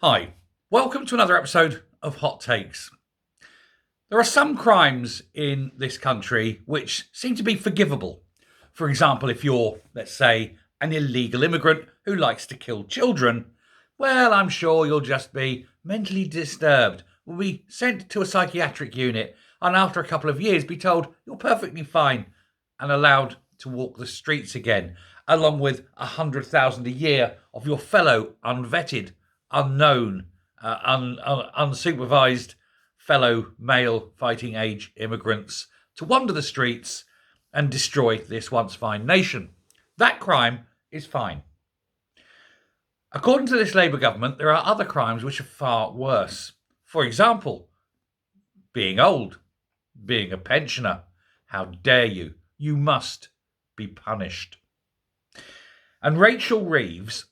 Hi, welcome to another episode of Hot Takes. There are some crimes in this country which seem to be forgivable. For example, if you're, let's say, an illegal immigrant who likes to kill children, well, I'm sure you'll just be mentally disturbed, will be sent to a psychiatric unit, and after a couple of years be told you're perfectly fine and allowed to walk the streets again, along with 100,000 a year of your fellow unvetted, unknown, unsupervised fellow male fighting age immigrants to wander the streets and destroy this once fine nation. That crime is fine. According to this Labour government, there are other crimes which are far worse. For example, being old, being a pensioner. How dare you? You must be punished. And Rachel Reeves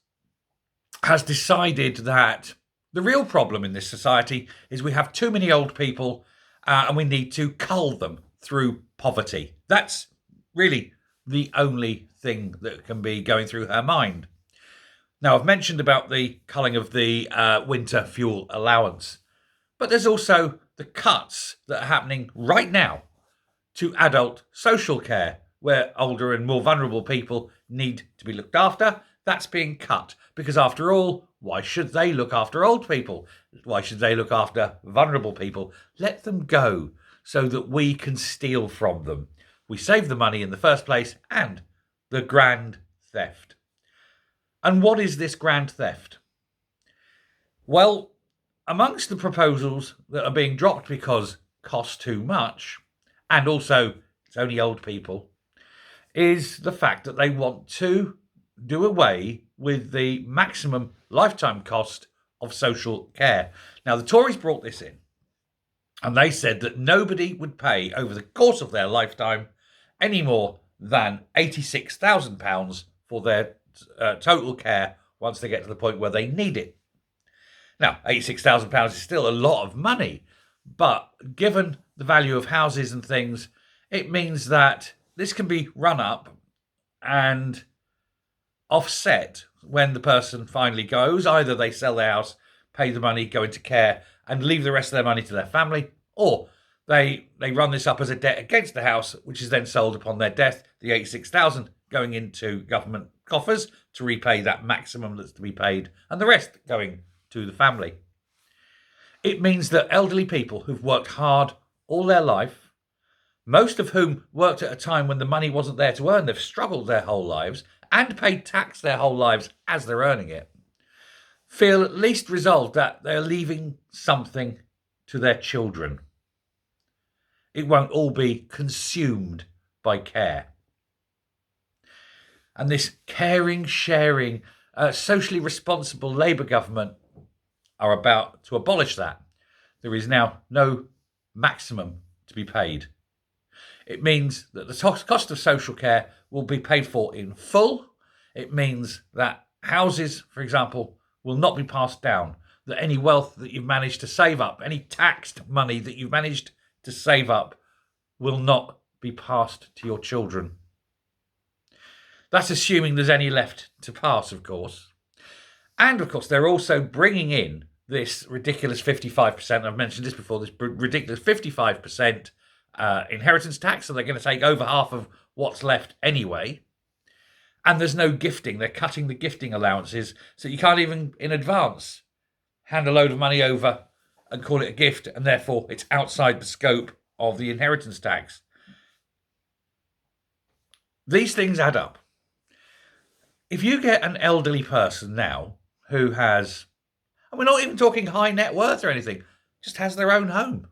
has decided that the real problem in this society is we have too many old people and we need to cull them through poverty. That's really the only thing that can be going through her mind. Now, I've mentioned about the culling of the winter fuel allowance, but there's also the cuts that are happening right now to adult social care, where older and more vulnerable people need to be looked after. That's being cut because, after all, why should they look after old people? Why should they look after vulnerable people? Let them go so that we can steal from them. We save the money in the first place and the grand theft. And what is this grand theft? Well, amongst the proposals that are being dropped because cost too much, and also it's only old people, is the fact that they want to do away with the maximum lifetime cost of social care. Now, the Tories brought this in, and they said that nobody would pay over the course of their lifetime any more than £86,000 for their total care once they get to the point where they need it. Now, £86,000 is still a lot of money, but given the value of houses and things, it means that this can be run up and offset when the person finally goes. Either they sell their house, pay the money, go into care, and leave the rest of their money to their family, or they run this up as a debt against the house, which is then sold upon their death, the 86,000 going into government coffers to repay that maximum that's to be paid, and the rest going to the family. It means that elderly people who've worked hard all their life, most of whom worked at a time when the money wasn't there to earn, they've struggled their whole lives and paid tax their whole lives as they're earning it, feel at least resolved that they're leaving something to their children. It won't all be consumed by care. And this caring, sharing, socially responsible Labour government are about to abolish that. There is now no maximum to be paid. It means that the cost of social care will be paid for in full. It means that houses, for example, will not be passed down, that any wealth that you've managed to save up, any taxed money that you've managed to save up, will not be passed to your children. That's assuming there's any left to pass, of course. And, of course, they're also bringing in this ridiculous 55%. I've mentioned this before, this ridiculous 55% inheritance tax, so they're going to take over half of what's left anyway. And there's no gifting. They're cutting the gifting allowances, so you can't even in advance hand a load of money over and call it a gift, and therefore it's outside the scope of the inheritance tax. These things add up. If you get an elderly person now who has, and we're not even talking high net worth or anything, just has their own home,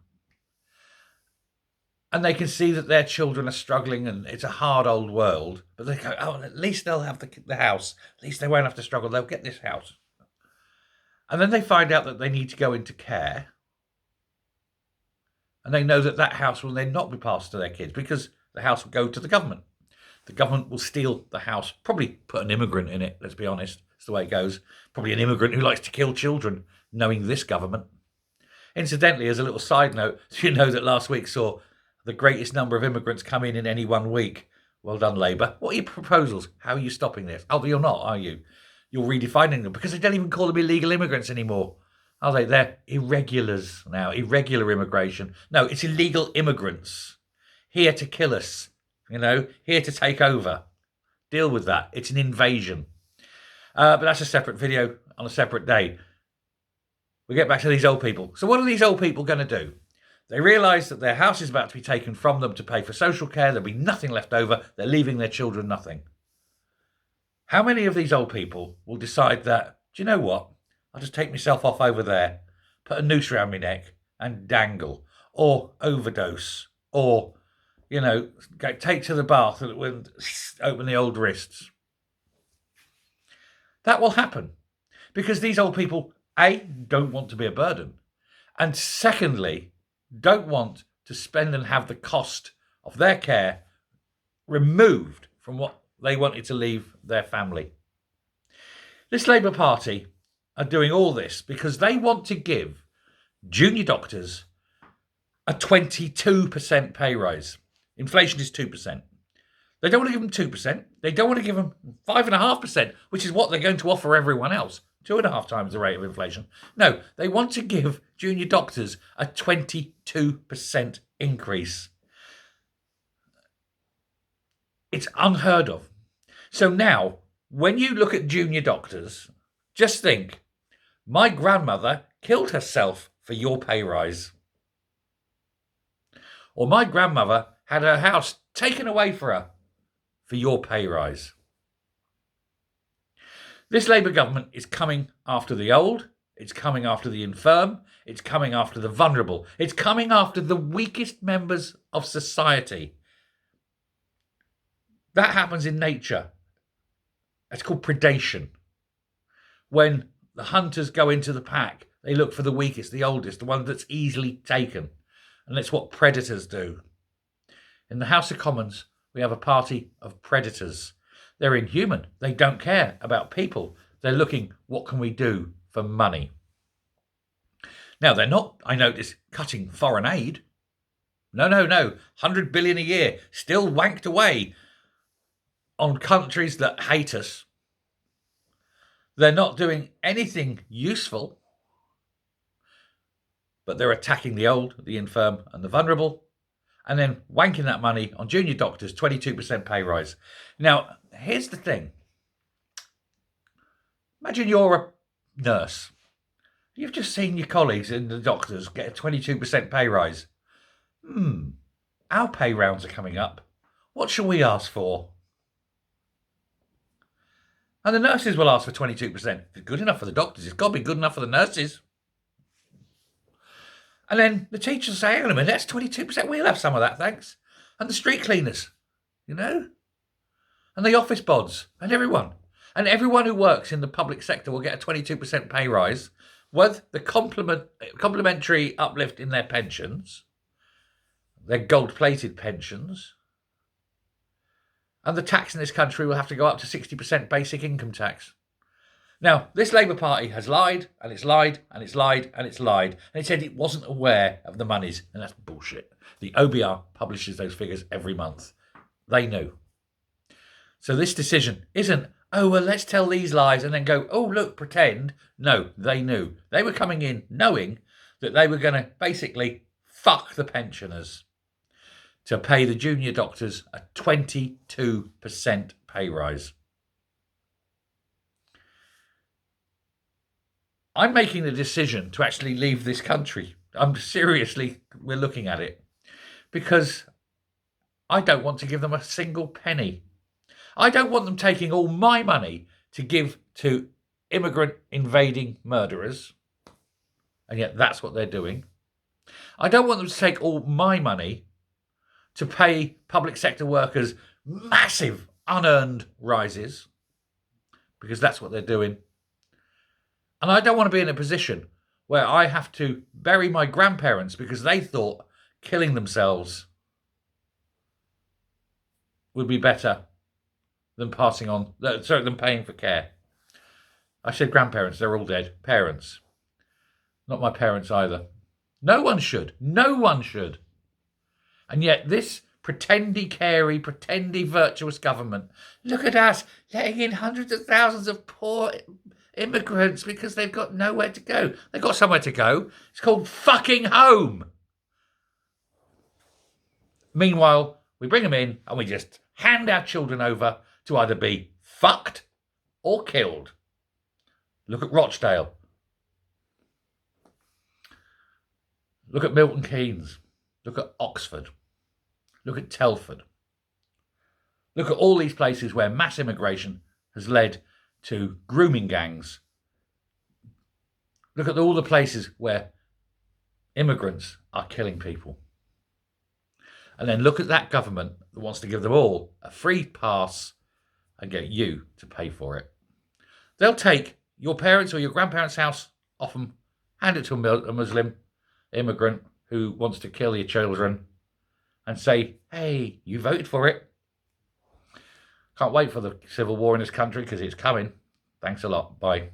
and they can see that their children are struggling and it's a hard old world, but they go, oh, at least they'll have the house. At least they won't have to struggle. They'll get this house. And then they find out that they need to go into care. And they know that that house will then not be passed to their kids because the house will go to the government. The government will steal the house, probably put an immigrant in it, let's be honest. It's the way it goes. Probably an immigrant who likes to kill children, knowing this government. Incidentally, as a little side note, you know that last week saw the greatest number of immigrants come in any one week. Well done, Labour. What are your proposals? How are you stopping this? Oh, you're not, are you? You're redefining them because they don't even call them illegal immigrants anymore. Are they? They're irregulars now, irregular immigration. No, it's illegal immigrants here to kill us, here to take over. Deal with that. It's an invasion. But that's a separate video on a separate day. We get back to these old people. So what are these old people going to do? They realise that their house is about to be taken from them to pay for social care. There'll be nothing left over. They're leaving their children nothing. How many of these old people will decide that, do you know what? I'll just take myself off over there, put a noose around my neck and dangle, or overdose, or, take to the bath and open the old wrists. That will happen because these old people, A, don't want to be a burden, and secondly, don't want to spend and have the cost of their care removed from what they wanted to leave their family. This Labour Party are doing all this because they want to give junior doctors a 22% pay rise. Inflation is 2%. They don't want to give them 2%. They don't want to give them 5.5%, which is what they're going to offer everyone else. 2.5 times the rate of inflation. No, they want to give junior doctors a 22% increase. It's unheard of. So now, when you look at junior doctors, just think, my grandmother killed herself for your pay rise. Or my grandmother had her house taken away for her for your pay rise. This Labour government is coming after the old, it's coming after the infirm, it's coming after the vulnerable, it's coming after the weakest members of society. That happens in nature. It's called predation. When the hunters go into the pack, they look for the weakest, the oldest, the one that's easily taken. And that's what predators do. In the House of Commons, we have a party of predators. They're inhuman. They don't care about people. They're looking, what can we do for money? Now, they're not, I notice, cutting foreign aid. No. 100 billion a year, still wanked away on countries that hate us. They're not doing anything useful, but they're attacking the old, the infirm, and the vulnerable, and then wanking that money on junior doctors, 22% pay rise. Now, here's the thing. Imagine you're a nurse. You've just seen your colleagues and the doctors get a 22% pay rise. Our pay rounds are coming up. What shall we ask for? And the nurses will ask for 22%. If it's good enough for the doctors, it's got to be good enough for the nurses. And then the teachers say, hang on a minute, that's 22%. We'll have some of that, thanks. And the street cleaners, And the office bods, and everyone. And everyone who works in the public sector will get a 22% pay rise with the complementary uplift in their pensions, their gold-plated pensions. And the tax in this country will have to go up to 60% basic income tax. Now, this Labour Party has lied, and it's lied, and it's lied, and it's lied. And it said it wasn't aware of the monies, and that's bullshit. The OBR publishes those figures every month. They knew. So this decision isn't, let's tell these lies and then go, look, pretend. No, they knew. They were coming in knowing that they were going to basically fuck the pensioners to pay the junior doctors a 22% pay rise. I'm making the decision to actually leave this country. We're looking at it. Because I don't want to give them a single penny. I don't want them taking all my money to give to immigrant invading murderers. And yet that's what they're doing. I don't want them to take all my money to pay public sector workers massive unearned rises, because that's what they're doing. And I don't want to be in a position where I have to bury my grandparents because they thought killing themselves would be better than than paying for care. I said grandparents, they're all dead. Parents. Not my parents either. No one should. And yet this pretendy carey, pretendy virtuous government, look at us letting in hundreds of thousands of poor immigrants because they've got nowhere to go. They've got somewhere to go. It's called fucking home. Meanwhile, we bring them in and we just hand our children over to either be fucked or killed. Look at Rochdale. Look at Milton Keynes. Look at Oxford. Look at Telford. Look at all these places where mass immigration has led to grooming gangs. Look at all the places where immigrants are killing people. And then look at that government that wants to give them all a free pass and get you to pay for it. They'll take your parents' or your grandparents' house off them, hand it to a Muslim immigrant who wants to kill your children, and say, hey, you voted for it. Can't wait for the civil war in this country because it's coming. Thanks a lot. Bye.